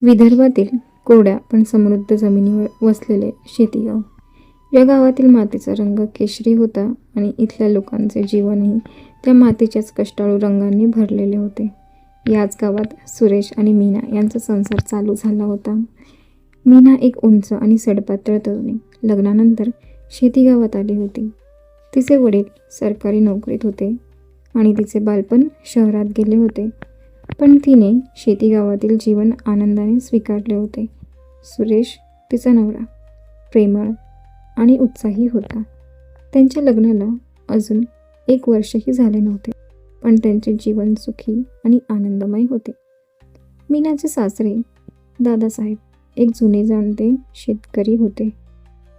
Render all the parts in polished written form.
विदर्भातील कोरड्या पण समृद्ध जमिनीवर वसलेले शेतीगाव. या गावातील मातीचा रंग केशरी होता आणि इथल्या लोकांचे जीवनही त्या मातीच्याच कष्टाळू रंगांनी भरलेले होते. याच गावात सुरेश आणि मीना यांचा संसार चालू झाला होता. मीना एक उंच आणि सडपातळ तरुणी लग्नानंतर शेती गावात आली होती. तिचे वडील सरकारी नोकरीत होते आणि तिचे बालपण शहरात गेले होते, पण तिने शेती गावातील जीवन आनंदाने स्वीकारले होते. सुरेश तिचा नवरा प्रेमळ आणि उत्साही होता. त्यांच्या लग्नाला अजून 1 वर्षही झाले नव्हते, पण त्यांचे जीवन सुखी आणि आनंदमय होते. मीनाचे सासरे दादासाहेब एक जुने जाणते शेतकरी होते.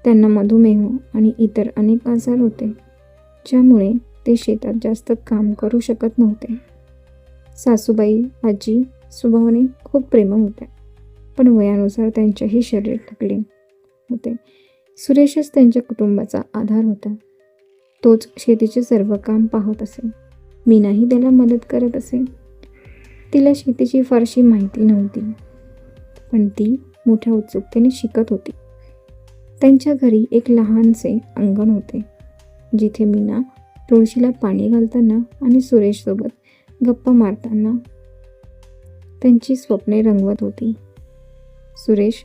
त्यांना मधुमेह आणि इतर अनेक आजार होते, ज्यामुळे ते शेतात जास्त काम करू शकत नव्हते. सासूबाई आजी स्वभावाने खूप प्रेमळ होत्या, पण वयानुसार त्यांचेही शरीर थकले होते. सुरेशच त्यांच्या कुटुंबाचा आधार होता. तोच शेतीचे सर्व काम पाहत असे. मीनाही त्याला मदत करत असे. तिला शेतीची फारशी माहिती नव्हती, पण ती मोठ्या उत्सुकतेने शिकत होती. त्यांच्या घरी एक लहानसे अंगण होते, जिथे मीना तुळशीला पाणी घालताना आणि सुरेशसोबत गप्पा मारताना त्यांची स्वप्ने रंगवत होती. सुरेश,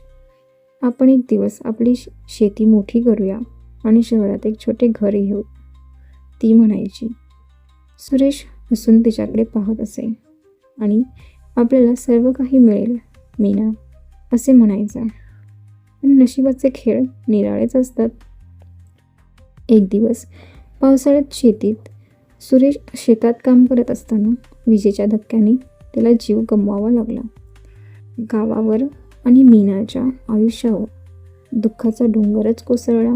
आपण एक दिवस आपली शेती मोठी करूया आणि शहरात एक छोटे घर घेऊ, ती म्हणायची. सुरेश हसून तिच्याकडे पाहत असे आणि आपल्याला सर्व काही मिळेल मीना, असे म्हणायचा. पण नशिबाचे खेळ निराळेच असतात. एक दिवस पावसाळ्यात सुरेश शेतात काम करत असताना विजेच्या धक्क्याने त्याला जीव गमवावा लागला. गावावर आणि मीनाच्या आयुष्यावर दुःखाचा डोंगरच कोसळला.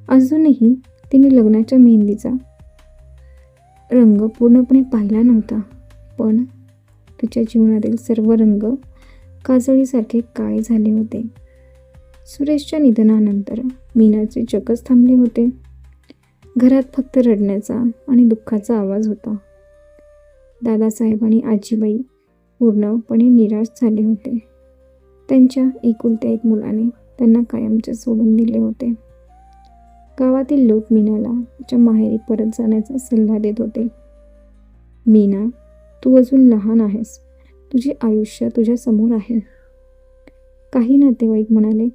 अजूनही तिने लग्नाच्या मेहंदीचा रंग पूर्णपणे पाहिला नव्हता, पण तिच्या जीवनातील सर्व रंग काजळीसारखे काळे झाले होते. सुरेशच्या निधनानंतर मीनाचे जगच थांबले होते. घरात फक्त रडण्याचा आणि दुःखाचा आवाज होता. दादासाहेब आणि आजीबाई पूर्णपणे निराश झाले होते. त्यांच्या एकुलत्या एक मुलाने त्यांना कायमचे सोडून दिले होते. गावातील लोक मीनाला तिच्या माहेरी परत जाण्याचा सल्ला देत होते. मीना, तू अजून लहान आहेस, तुझे आयुष्य तुझ्या समोर आहे. काही नातेवाईक म्हणाले,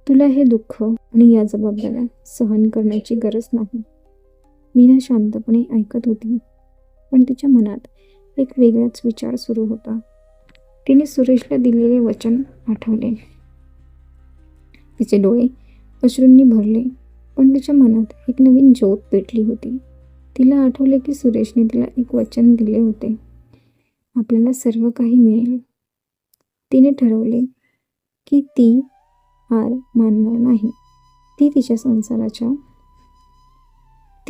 तुला हे दुःख आणि या जबाबदाऱ्या सहन करण्याची गरज नाही. मीना शांतपणे ऐकत होती, पण तिच्या मनात एक वेगळाच विचार सुरू होता. तिने सुरेशला दिलेले वचन आठवले. तिचे डोळे अश्रूंनी भरले, पण तिच्या मनात एक नवीन ज्योत पेटली होती. तिला आठवले की सुरेशने तिला एक वचन दिले होते, आपल्याला सर्व काही मिळेल. तिने ठरवले की ती हार मानणार नाही. ती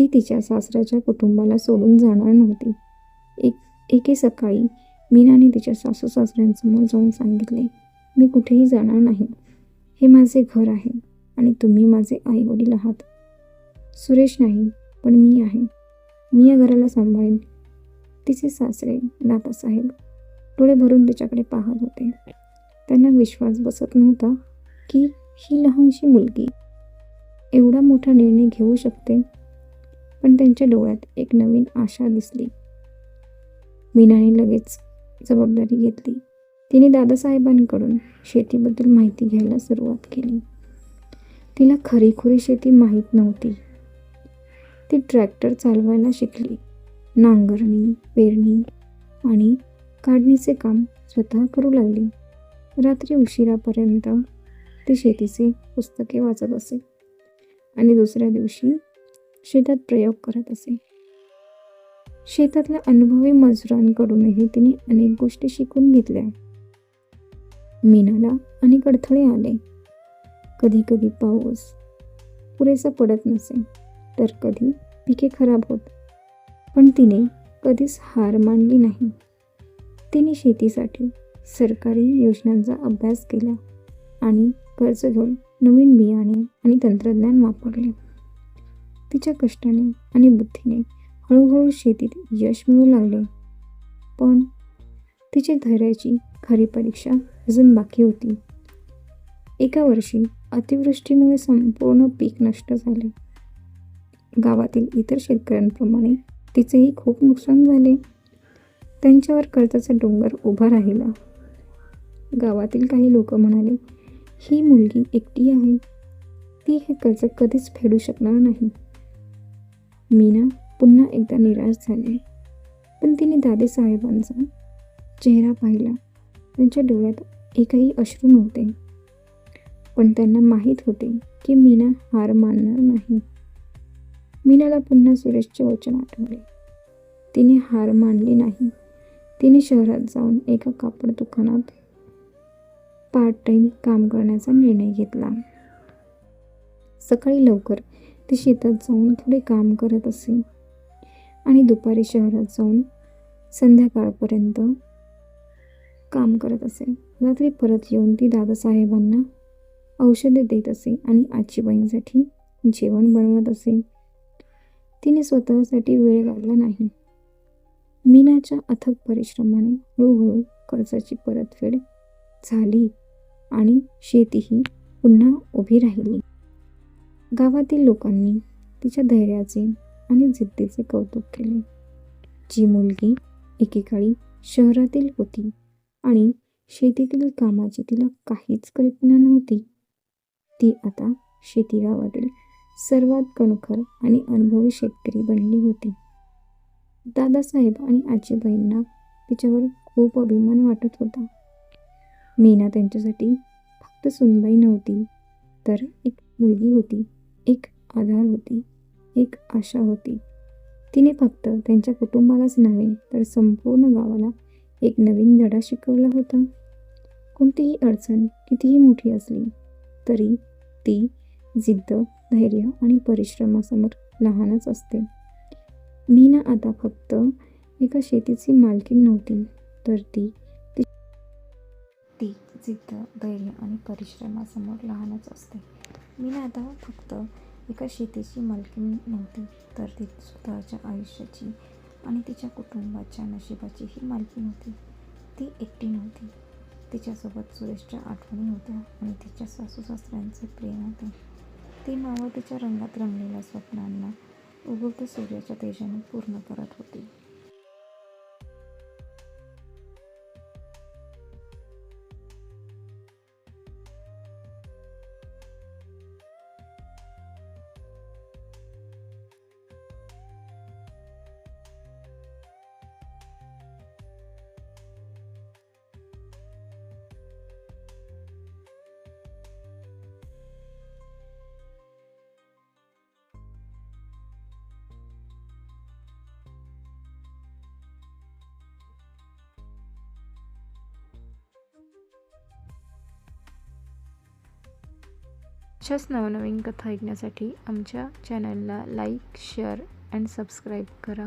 तिच्या सासऱ्याच्या कुटुंबाला सोडून जाणार नव्हती. एके सकाळी मीनाने तिच्या सासू सासऱ्यांसमोर जाऊन सांगितले, मी कुठेही जाणार नाही. हे माझे घर आहे आणि तुम्ही माझे आई वडील आहात. सुरेश नाही, पण मी आहे. मी या घराला सांभाळेन. तिचे सासरे दादासाहेब डोळे भरून तिच्याकडे पाहत होते. त्यांना विश्वास बसत नव्हता की ही लहानशी मुलगी एवढा मोठा निर्णय घेऊ शकते, पण त्यांच्या डोळ्यात एक नवीन आशा दिसली. मीनाने लगेच जबाबदारी घेतली. तिने दादासाहेबांकडून शेतीबद्दल माहिती घ्यायला सुरुवात केली. तिला खरीखुरी शेती माहीत नव्हती. ती ट्रॅक्टर चालवायला शिकली. नांगरणी, पेरणी आणि काढणीचे काम स्वतः करू लागली. रात्री उशिरापर्यंत ती शेतीचे पुस्तके वाचत असे आणि दुसऱ्या दिवशी शेतात प्रयोग करत असे. शेतातल्या अनुभवी मजुरांकडूनही तिने अनेक गोष्टी शिकून घेतल्या. मीनाला अनेक अडथळे आले. कधी कधी पाऊस पुरेसा पडत नसे, तर कधी पिके खराब होत, पण तिने कधीच हार मानली नाही. तिने शेतीसाठी सरकारी योजनांचा अभ्यास केला आणि कर्ज घेऊन नवीन बियाणे आणि तंत्रज्ञान वापरले. तिच्या कष्टाने आणि बुद्धीने हळूहळू शेतीत यश मिळू लागले, पण तिच्या धैर्याची खरी परीक्षा अजून बाकी होती. एका वर्षी अतिवृष्टीमुळे संपूर्ण पीक नष्ट झाले. गावातील इतर शेतकऱ्यांप्रमाणे तिचेही खूप नुकसान झाले. त्यांच्यावर कर्जाचा डोंगर उभा राहिला. गावातील काही लोक म्हणाले, ही मुलगी एकटी आहे, ती हे कर्ज कधीच फेडू शकणार नाही. मीना पुन्हा एकदा निराश झाली. पण तिने दादेसाहेबांचा चेहरा पाहिला. त्यांच्या डोळ्यात एकही अश्रू नव्हते. पण त्यांना माहीत होते की मीना हार मानणार नाही. मीनाला पुन्हा सुरेशचे वचन आठवले. तिने हार मानली नाही. तिने शहरात जाऊन एका कापड दुकानात पार्ट टाइम काम करण्याचा निर्णय घेतला. सकाळी लवकर ती शेतात जाऊन थोडे काम करत असे आणि दुपारी शहरात जाऊन संध्याकाळपर्यंत काम करत असे. रात्री परत येऊन ती दादासाहेबांना औषधे देत असे आणि आजीबाईंसाठी जेवण बनवत असे. तिने स्वतःसाठी वेळ काढला नाही. मीनाच्या अथक परिश्रमाने हळूहळू कर्जाची परतफेड झाली आणि शेतीही पुन्हा उभी राहिली. गावातील लोकांनी तिच्या धैर्याचे आणि जिद्दीचे कौतुक केले. जी मुलगी एकेकाळी शहरातील होती आणि शेतीतील कामाची तिला काहीच कल्पना नव्हती, ती आता शेती गावातील सर्वात कणखर आणि अनुभवी शेतकरी बनली होती. दादासाहेब आणि आजीबाईंना तिच्यावर खूप अभिमान वाटत होता. मीना त्यांच्यासाठी फक्त सुनबाई नव्हती, तर एक मुलगी होती, एक आधार होती, एक आशा होती. तिने फक्त त्यांच्या कुटुंबालाच नव्हे तर संपूर्ण गावाला एक नवीन धडा शिकवला होता. कोणतीही अडचण कितीही मोठी असली तरी ती जिद्द, धैर्य आणि परिश्रमासमोर लहानच असते. मीना आता फक्त एका शेतीची मालकीण नव्हती, तर ती जिद्द, धैर्य आणि परिश्रमासमोर लहानच असते. मीना आता फक्त एका शेतीची मालकीण नव्हती, तर ती स्वतःच्या आयुष्याची आणि तिच्या कुटुंबाच्या नशिबाचीही मालकीण होती. ती एकटी नव्हती. तिच्यासोबत सुरेशच्या आठवणी होत्या आणि तिच्या सासू-सासऱ्यांचे प्रेम होते. ती मावळतीच्या रंगात रंगलेल्या स्वप्नांना उगवत्या सूर्याच्या तेजाने पूर्ण करत होती. अशाच नवनवीन कथा ऐकण्यासाठी आमच्या चॅनलला लाईक, शेअर अँड सबस्क्राईब करा.